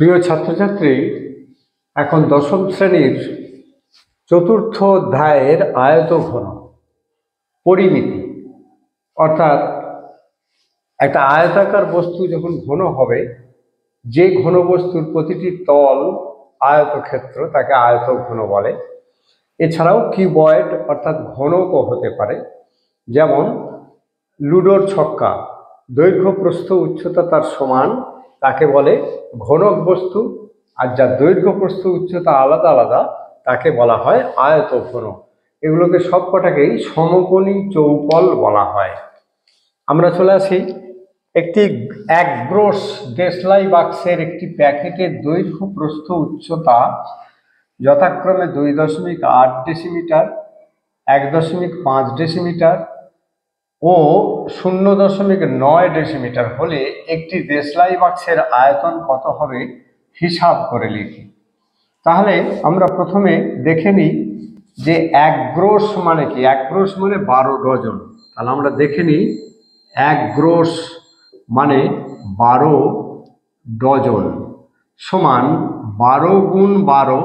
প্রিয় ছাত্রছাত্রী, এখন দশম শ্রেণীর চতুর্থ অধ্যায়ের আয়তঘন পরিমিতি, অর্থাৎ একটা আয়তাকার বস্তু যখন ঘন হবে, যে ঘন বস্তুর প্রতিটি তল আয়তক্ষেত্র তাকে আয়তঘন বলে। এছাড়াও কিউবয়েড অর্থাৎ ঘনকও হতে পারে, যেমন লুডোর ছক্কা, দৈর্ঘ্য প্রস্থ উচ্চতা তার সমান, তাকে বলে ঘনক বস্তু। আর যার দৈর্ঘ্য প্রস্থ উচ্চতা আলাদা আলাদা তাকে বলা হয় আয়তঘন। এগুলোকে সবকটাকেই সমকোণী চৌকল বলা হয়। আমরা চলে আসি একটি একগ্রোশ দেশলাই বাক্সের একটি প্যাকেটের দৈর্ঘ্য প্রস্থ উচ্চতা যথাক্রমে 2.8 ডেসিমিটার, 1.5 ডেসিমিটার ও 0.9 ডেসিমিটার হলে একটি দেশলাই বাক্সের আয়তন কত হবে হিসাব করে লিখি। তাহলে আমরা প্রথমে দেখে নিই যে এক গ্রোশ মানে কি। এক গ্রোশ মানে 12 ডজন। তাহলে আমরা দেখে নিই এক গ্রোশ মানে 12 ডজন সমান 12 গুণ 12,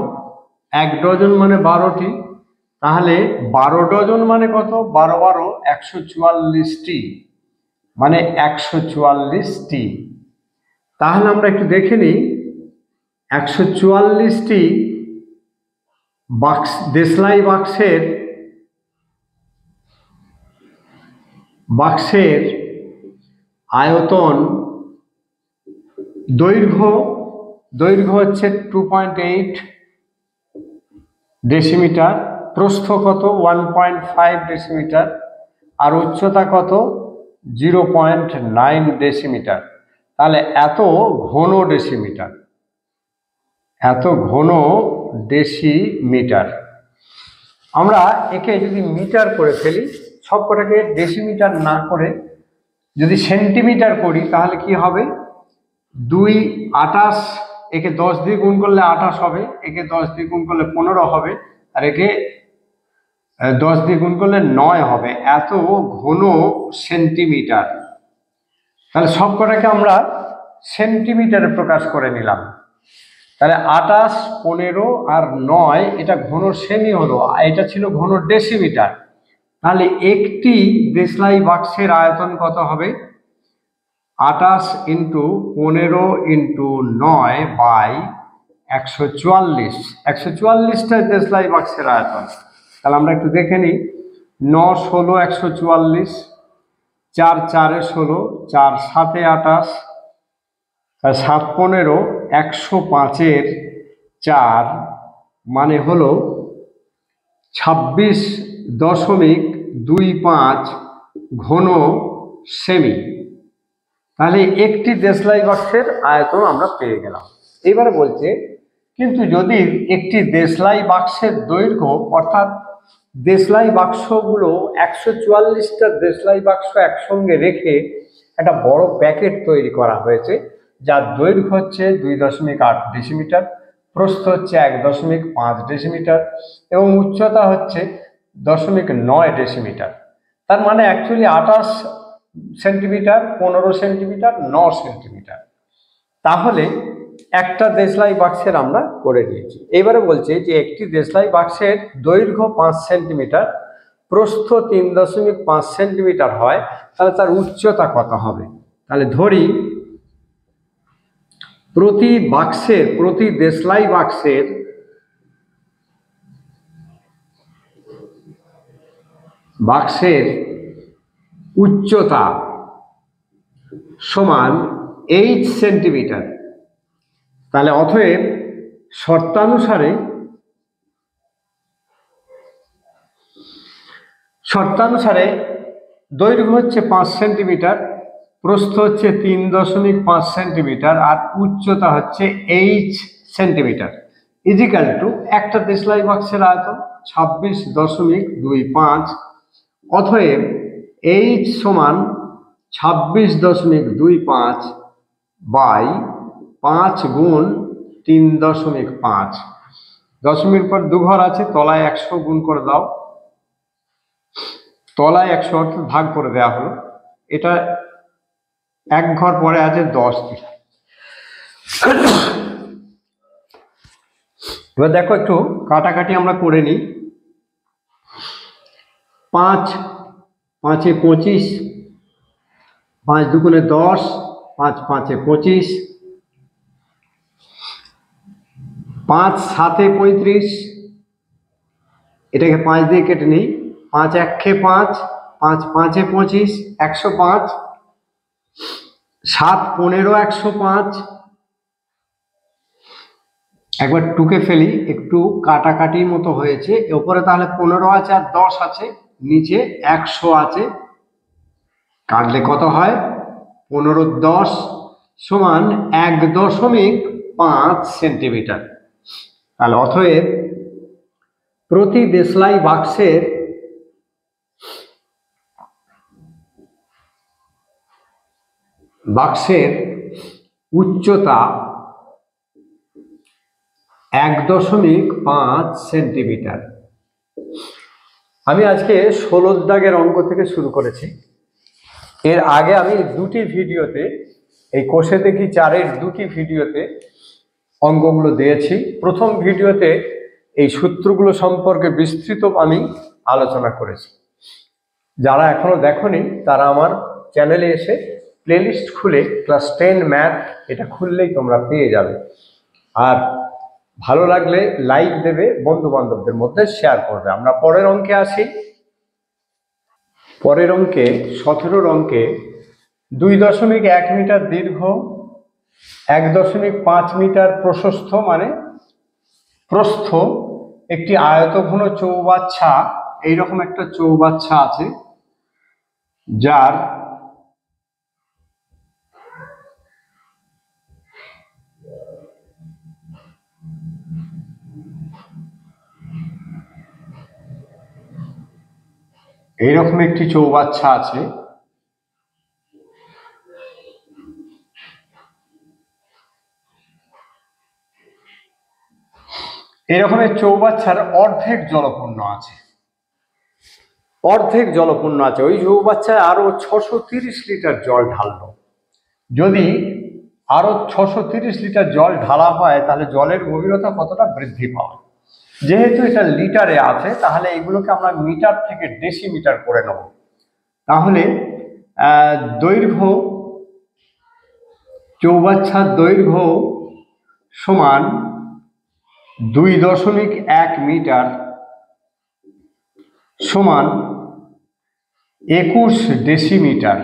1 ডজন মানে 12টি। তাহলে 12 ডজন মানে কত? 12 12 144টি, মানে 144টি। তাহলে আমরা একটু দেখে নিই 144টি বাক্স দেশলাই বাক্সের আয়তন। দৈর্ঘ্য হচ্ছে 2.8 ডেসিমিটার, প্রস্থ কত 1.5 ডেসিমিটার, আর উচ্চতা কত 0.9 ডেসিমিটার। তাহলে এত ঘন ডেসিমিটার। আমরা একে যদি মিটার করে ফেলি, সবকটাকে ডেসিমিটার না করে যদি সেন্টিমিটার করি, তাহলে কি হবে? 2×28, একে 10 দিয়ে গুণ করলে 28 হবে, একে 10 দিয়ে গুণ করলে 15 হবে, আর একে 10 দিয়ে গুণ করলে 9 হবে। এত ঘন সেন্টিমিটার। তাহলে সবকটাকে আমরা সেন্টিমিটারে প্রকাশ করে নিলাম। তাহলে 28, 15 আর 9 এটা ঘন সেমি হলো, এটা ছিল ঘন ডেসিমিটার। তাহলে একটি দেশলাই বাক্সের আয়তন কত হবে? 28 × 15 × 9 বাই 144। 144টা দেশলাই বাক্সের আয়তন। তাহলে আমরা একটু দেখে নিই। 9 16 144, 4 4 16, 4 7 28, 7 15 105-এর 4, মানে হলো 26.25 ঘন সেমি। তাহলে একটি দেশলাই বাক্সের আয়তন আমরা পেয়ে গেলাম। এবারে বলছে, কিন্তু যদি একটি দেশলাই বাক্সের দৈর্ঘ্য, অর্থাৎ দেশলাই বাক্সগুলো 144টা দেশলাই বাক্স একসঙ্গে রেখে একটা বড় প্যাকেট তৈরি করা হয়েছে, যার দৈর্ঘ্য হচ্ছে 2.8 ডেসিমিটার, প্রস্থ হচ্ছে 1.5 ডেসিমিটার এবং উচ্চতা হচ্ছে 0.9 ডেসিমিটার। তার মানে অ্যাকচুয়ালি 28 সেন্টিমিটার, 15 সেন্টিমিটার, 9 সেন্টিমিটার। তাহলে একটা দেশলাই বাক্সের আমরা করে নিয়েছি। এবারে বলছে যে একটি দেশলাই বাক্সের দৈর্ঘ্য 5 সেন্টিমিটার, প্রস্থ 3.5 সেন্টিমিটার হয়, তাহলে তার উচ্চতা কত হবে? তাহলে ধরি প্রতি দেশলাই বাক্সের উচ্চতা সমান 8 সেন্টিমিটার। তাহলে অতএব শর্তানুসারে দৈর্ঘ্য হচ্ছে 5 সেন্টিমিটার, প্রস্থ হচ্ছে 3.5 সেন্টিমিটার আর উচ্চতা হচ্ছে 8 সেন্টিমিটার, ইজিক্যাল টু একটা দেশলাই বাক্সের আয়তন 26.25। অতএব h সমান 26.25 বাই 5 গুণ 3.5। দশমিক পর 2 ঘর আছে, তলায় 100 গুণ করে দাও। তলায় 100 অর্থাৎ ভাগ করে দেওয়া হলো। এটা 1 ঘর পরে আছে 10 দিন। এবার দেখো একটু কাটাকাটি আমরা করে নিই। 5 5 এ 25, 5 দুগুণে 10, 5 5 এ 25, 5 7 এ 35, এটাকে 5 দিয়ে কেটে নিই। 5 1 এ 5, 5 5 এ 25, 105, 7 15 105, একবার টুকে ফেলি, একটু কাটাকাটির মতো হয়েছে। উপরে তাহলে 15 আছে আর 10 আছে, নিচে 100 আছে, কাটলে কত হয়? 15 10 সমান 1.5 সেন্টিমিটার। তাহলে অতএব প্রতি দেশলাই বাক্সের উচ্চতা 1.5 সেন্টিমিটার। আমি আজকে 16 দাগের অঙ্ক থেকে শুরু করেছি। এর আগে আমি দুটি ভিডিওতে, এই কোষে দেখি 4-এর দুটি ভিডিওতে অঙ্কগুলো দিয়েছি। প্রথম ভিডিওতে এই সূত্রগুলো সম্পর্কে বিস্তৃত আমি আলোচনা করেছি। যারা এখনো দেখোনি তারা আমার চ্যানেলে এসে প্লেলিস্ট খুলে ক্লাস 10 ম্যাথ এটা খুললেই তোমরা পেয়ে যাবে। আর ভালো লাগলে লাইক দেবে, বন্ধু বান্ধবদের মধ্যে শেয়ার করবে। আমরা পরের অঙ্কে আসি। পরের অঙ্কে 17 অঙ্কে 2.1 মিটার দীর্ঘ, 1.5 মিটার প্রশস্ত মানে প্রস্থ একটি আয়তঘন চৌবাচ্চা, এইরকম একটা চৌবাচ্চা আছে, যার এইরকম একটি চৌবাচ্চা আছে, এরকমের চৌবাচ্চার অর্ধেক জলপূর্ণ আছে, অর্ধেক জলপূর্ণ আছে। ওই চৌবাচ্চায় আরো 630 লিটার জল ঢাললো। যদি আরো 630 লিটার জল ঢালা হয় তাহলে জলের গভীরতা কতটা বৃদ্ধি পাবে? যেহেতু এটা লিটারে আছে তাহলে এগুলোকে আমরা মিটার থেকে ডেসিমিটার করে নেব। তাহলে দৈর্ঘ্য, চৌবাচ্চার দৈর্ঘ্য সমান 2.1 মিটার সমান 21 ডেসিমিটার।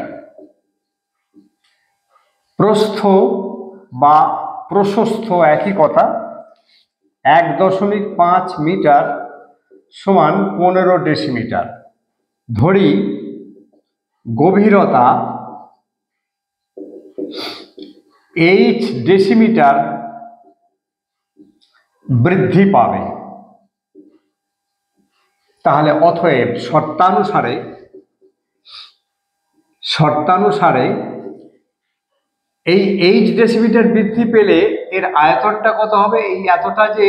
প্রস্থ বা প্রশস্ত একই কথা, 1.5 মিটার সমান 15 ডেসিমিটার। ধরি গভীরতা H ডেসিমিটার বৃদ্ধি পাবে। তাহলে অতএব শর্তানুসারে এই H ডেসিমিটার বৃদ্ধি পেলে এর আয়তনটা কত হবে? এই এতটা যে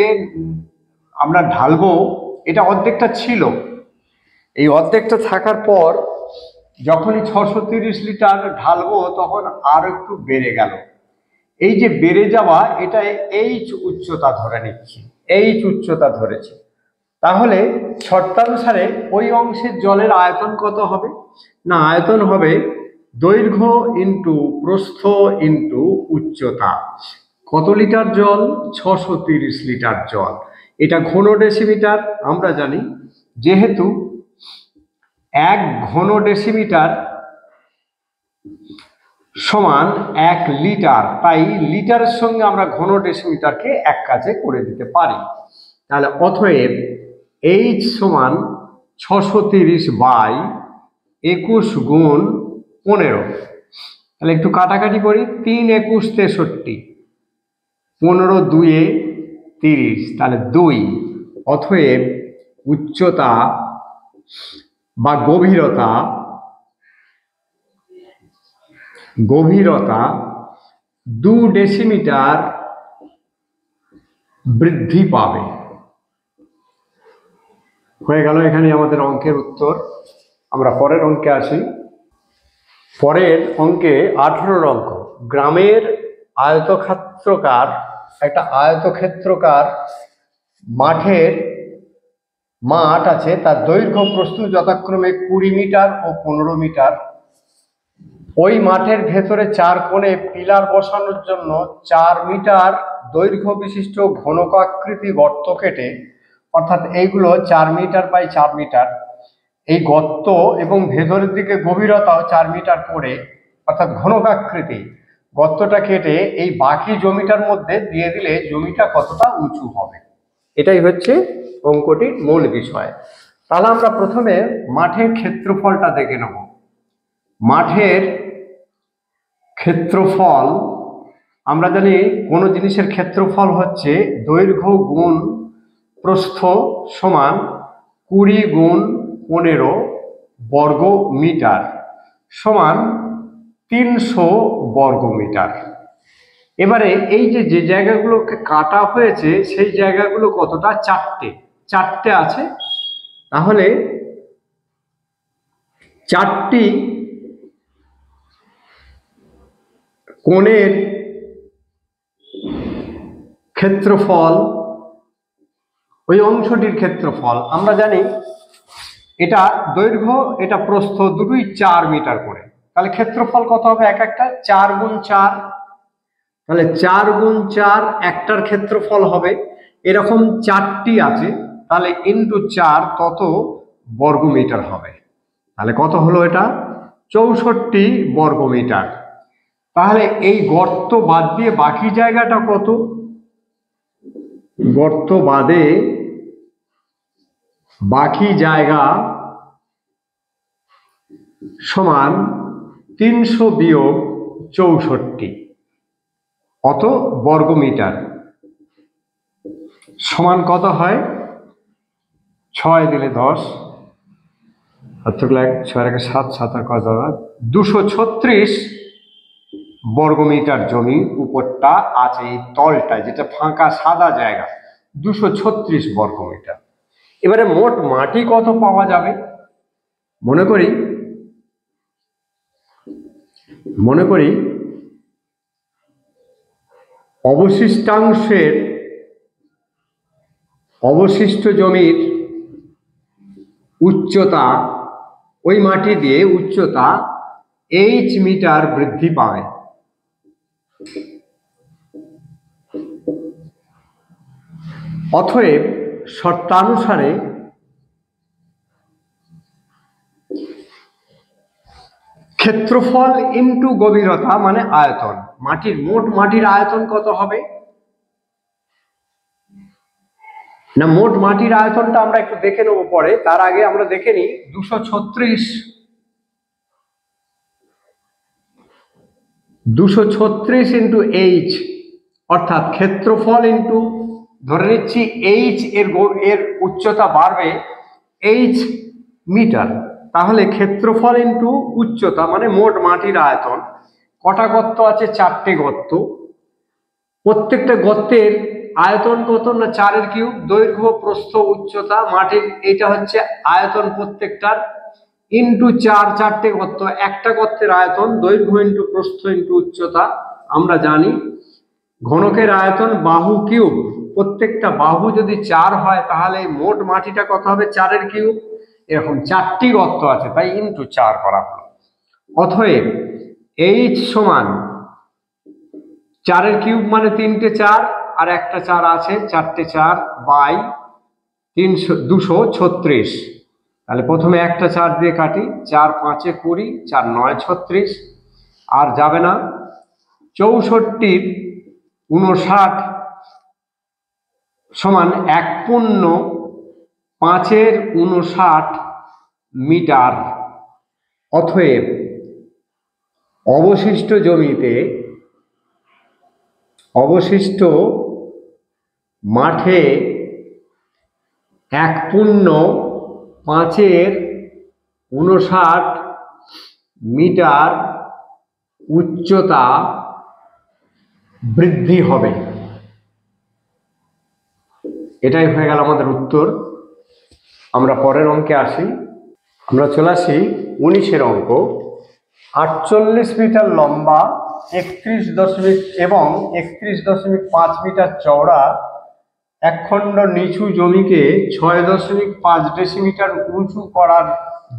আমরা ঢালবো, এটা অর্ধেকটা ছিল, এই অর্ধেকটা থাকার পর যখনই 630 লিটার ঢালবো তখন আর একটু বেড়ে গেল। এই যে বেড়ে যাওয়া, এটা H উচ্চতা ধরে নিচ্ছি, H উচ্চতা ধরেছি। তাহলে শর্তানুসারে ওই অংশের জলের আয়তন কত হবে? না, আয়তন হবে দৈর্ঘ্য ইন্টু প্রস্থ ইন্টু উচ্চতা। কত লিটার জল? 630 লিটার জল। এটা ঘন ডেসিমিটার আমরা জানি, যেহেতু 1 ঘন ডেসিমিটার সমান 1 লিটার, তাই লিটারের সঙ্গে আমরা ঘন ডেসিমিটারকে এক কাজে করে দিতে পারি। তাহলে অতএব H সমান 630 বাই 21 গুণ 15। তাহলে একটু কাটাকাটি করি, 3 21 63, 15 2 30, তাহলে 2। অতএব উচ্চতা বা গভীরতা 2 ডেসিমিটার বৃদ্ধি পাবে। হয়ে গেল এখানে আমাদের অঙ্কের উত্তর। আমরা পরের অঙ্কে আসি। পরের অঙ্কে 18 অঙ্ক। গ্রামের একটা আয়তক্ষেত্রকার মাঠ আছে, তার দৈর্ঘ্য প্রস্থ যথাক্রমে 20 মিটার ও 15 মিটার। ওই মাঠের ভেতরে 4 কোণে পিলার বসানোর জন্য 4 মিটার দৈর্ঘ্য বিশিষ্ট ঘনকাকৃতি গর্ত কেটে, অর্থাৎ এইগুলো 4 মিটার বাই 4 মিটার, এই গর্ত এবং ভেতরের দিকে গভীরতাও 4 মিটার করে, অর্থাৎ ঘনকাকৃতি গর্তটা কেটে এই বাকি জমিটার মধ্যে দিয়ে দিলে জমিটা কতটা উঁচু হবে, এটাই হচ্ছে অঙ্কটির মূল বিষয়। তাহলে আমরা প্রথমে মাঠের ক্ষেত্রফলটা দেখে নেব। মাঠের ক্ষেত্রফল আমরা জানি, কোনো জিনিসের ক্ষেত্রফল হচ্ছে দৈর্ঘ্য গুণ প্রস্থ সমান 20 গুণ 15 বর্গ মিটার সমান 300 বর্গ মিটার। এবারে এই যে জায়গাগুলোকে কাটা হয়েছে সেই জায়গাগুলো কতটা? চারটে আছে। তাহলে 4টি কোণের ক্ষেত্রফল, ওই অংশটির ক্ষেত্রফল আমরা জানি, এটা দৈর্ঘ্য এটা প্রস্থ দুটোই 4 মিটার করে। তাহলে ক্ষেত্রফল কত হবে? এক একটা 4 গুণ 4, তাহলে 4 গুণ 4 একটার ক্ষেত্রফল হবে। এরকম 4টি আছে, তাহলে ইন্টু 4 তত বর্গ মিটার হবে। তাহলে কত হলো? এটা 64 বর্গ মিটার। তাহলে এই গর্ত বাদ দিয়ে বাকি জায়গাটা কত? গর্ত বাদে বাকি জায়গা সমান 300 বিয়োগ 64 অত বর্গ মিটার সমান কত হয়? 6 দিলে 10, 6 7 7 কত? 236 বর্গ মিটার জমি উপরটা আছে, এই তলটা যেটা ফাঁকা সাদা জায়গা 236 বর্গ মিটার। এবারে মোট মাটি কত পাওয়া যাবে? মনে করি অবশিষ্ট জমির উচ্চতা, ওই মাটি দিয়ে উচ্চতা h মিটার বৃদ্ধি পাবে। অতএব শর্তানুসারে ক্ষেত্রফল ইন্টু গভীরতা মানে আয়তন, মোট মাটির আয়তন কত হবে? না, মোট মাটির আয়তনটা আমরা একটু দেখে নেব পরে। তার আগে আমরা দেখে নিই 236 ইন্টু h, অর্থাৎ ক্ষেত্রফল ইন্টু, ধরে নিচ্ছি h এর উচ্চতা বাড়বে h মিটার, তাহলে ক্ষেত্রফল ইন্টু উচ্চতা মানে মোট মাটির আয়তন। কটা গর্ত আছে? 4টে গর্ত। প্রত্যেকটা গর্তের আয়তন কত? না 4 কিউব। দৈর্ঘ্য প্রস্থ উচ্চতা মাটির, এটা হচ্ছে আয়তন প্রত্যেকটার, ইন্টু 4টে গর্ত। একটা গর্তের আয়তন দৈর্ঘ্য ইন্টু প্রস্থ ইন্টু উচ্চতা। আমরা জানি ঘনকের আয়তন বাহু কিউব, প্রত্যেকটা বাহু যদি 4 হয় তাহলে মোট মাটিটা কত হবে? 4 কিউব। এরকম 4টি গর্ত আছে, তাই ইন্টু 4 করা হলো। অতএব h সমান 4 কিউব মানে 3টে 4 আর একটা 4 আছে, 4টে 4 বাই 236। তাহলে প্রথমে একটা 4 দিয়ে কাটি, 4 5 20, 4 9 36, আর যাবে না। 64 59 সমান 1.5 মিটার। অতএব অবশিষ্ট মাঠে 1.5 মিটার উচ্চতা বৃদ্ধি হবে। এটাই হয়ে গেল আমাদের উত্তর। আমরা পরের অঙ্কে আসি। আমরা চলে আসি 19-এর অঙ্ক। 48 মিটার লম্বা 31.5 মিটার চওড়া এক খণ্ড নিচু জমিকে 6.5 ডেসিমিটার উঁচু করার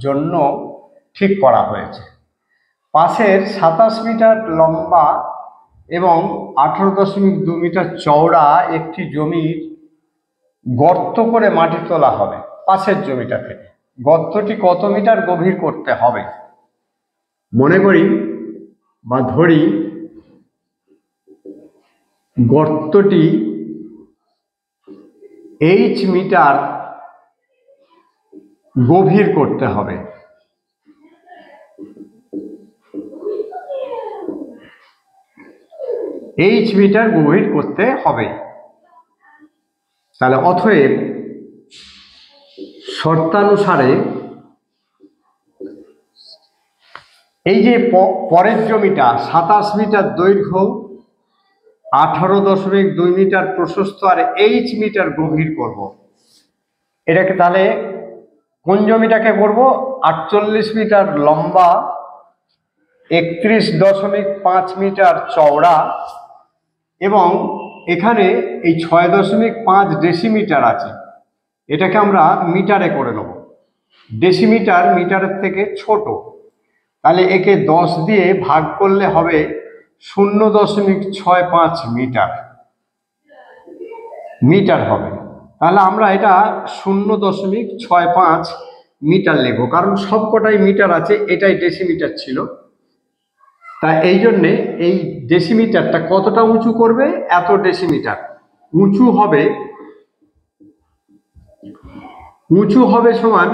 জন্য ঠিক করা হয়েছে। পাশের 27 মিটার লম্বা এবং 18.2 মিটার চওড়া একটি জমির গর্ত করে মাটি তোলা হবে পাশের জমিটা থেকে। গর্তটি কত মিটার গভীর করতে হবে? মনে করি বা ধরি গর্তটি H মিটার গভীর করতে হবে। H মিটার গভীর করতে হবে। তাহলে অতএব শর্তানুসারে এই যে পরের জমিটা 27 মিটার দৈর্ঘ্য, 18.2 মিটার প্রশস্ত আর H মিটার গভীর করব। এটাকে তাহলে কোন জমিটাকে করব? 48 মিটার লম্বা, 31.5 মিটার চওড়া এবং এখানে এই 6.5 ডেসিমিটার আছে। এটাকে আমরা মিটারে করে নেব। ডেসিমিটার মিটারের থেকে ছোট, তাহলে একে 10 দিয়ে ভাগ করলে হবে 0.65 মিটার মিটার হবে। তাহলে আমরা এটা 0.65 মিটার লিখব, কারণ সবকটাই মিটার আছে, এটাই ডেসিমিটার ছিল। তাই এই জন্যে এই ডেসিমিটারটা কতটা উঁচু করবে? এত ডেসিমিটার উঁচু হবে সমান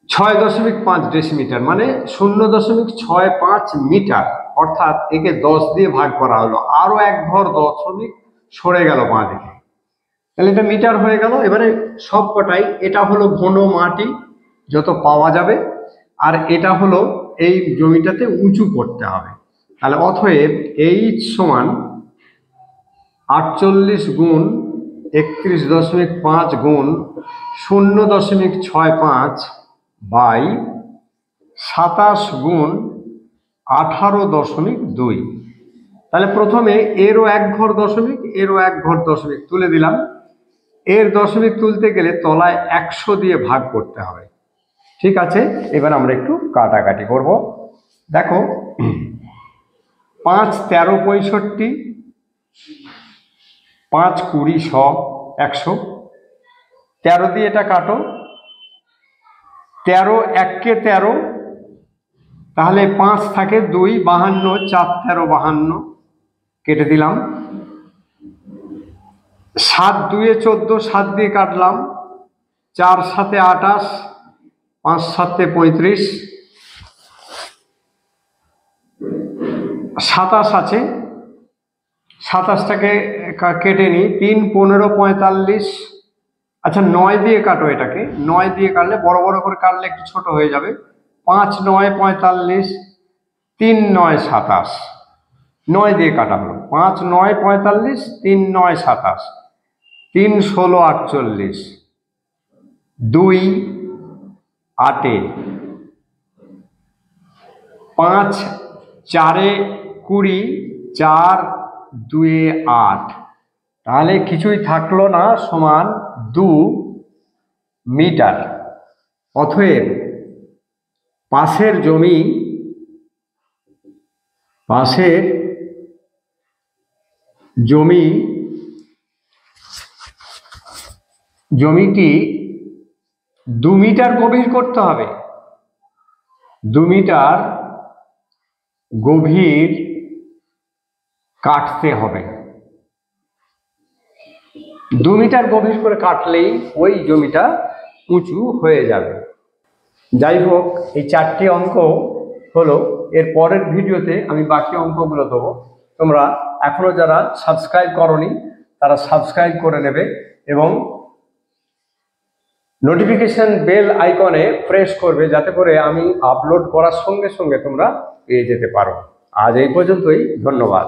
6.5 ডেসিমিটার, মানে 0.65 মিটার। অর্থাৎ একে 10 দিয়ে ভাগ করা হলো, আরো এক ঘর দশমিক সরে গেল বাঁ দিকে, তাহলে এটা মিটার হয়ে গেল। এবারে সব কটাই, এটা হলো ঘন মাটি যত পাওয়া যাবে, আর এটা হলো এই জমিটাতে উঁচু করতে হবে। তাহলে অতএব H সমান 48 গুণ 31.5 গুণ 0.65 বাই 27 গুণ 18.2। তাহলে প্রথমে এরও এক ঘর দশমিক, এরও এক ঘর দশমিক তুলে দিলাম। এর দশমিক তুলতে গেলে তলায় 100 দিয়ে ভাগ করতে হবে। ঠিক আছে, এবার আমরা একটু কাটাকাটি করব। দেখো 5 13 65, 5 20 100, 13 দিয়ে এটা কাটো, 13 1 13, তাহলে 5 থাকে 2 52, 4 13 52, কেটে দিলাম। 7 2 14, 7 দিয়ে কাটলাম, 4 7 28, 5 7 35, 27 আছে, 27টাকে কেটে নিই। 3 15 45, আচ্ছা 9 দিয়ে কাটো এটাকে, 9 দিয়ে কাটলে বড় বড় করে কাটলে একটু ছোট হয়ে যাবে। 5 9 45, 3 9 27, 9 দিয়ে কাটা হলো। 5 9 45, 3 9 27, 3 16 48, 2 8, 5 4 20, 4 2 8, তাহলে কিছুই থাকলো না, সমান 2 মিটার। অতএব পাশের জমিটি 2 মিটার গভীর করতে হবে। 2 মিটার গভীর কাটতে হবে। 2 মিটার গভীর করে কাটলেই ওই জমিটা উঁচু হয়ে যাবে। যাই হোক, এই 4টি অঙ্ক হলো। এর পরের ভিডিওতে আমি বাকি অঙ্কগুলো দেবো। তোমরা এখনো যারা সাবস্ক্রাইব করোনি তারা সাবস্ক্রাইব করে নেবে এবং নোটিফিকেশন বেল আইকনে প্রেস করবে, যাতে করে আমি আপলোড করার সঙ্গে সঙ্গে তোমরা পেয়ে যেতে পারো। আজ এই পর্যন্তই, ধন্যবাদ।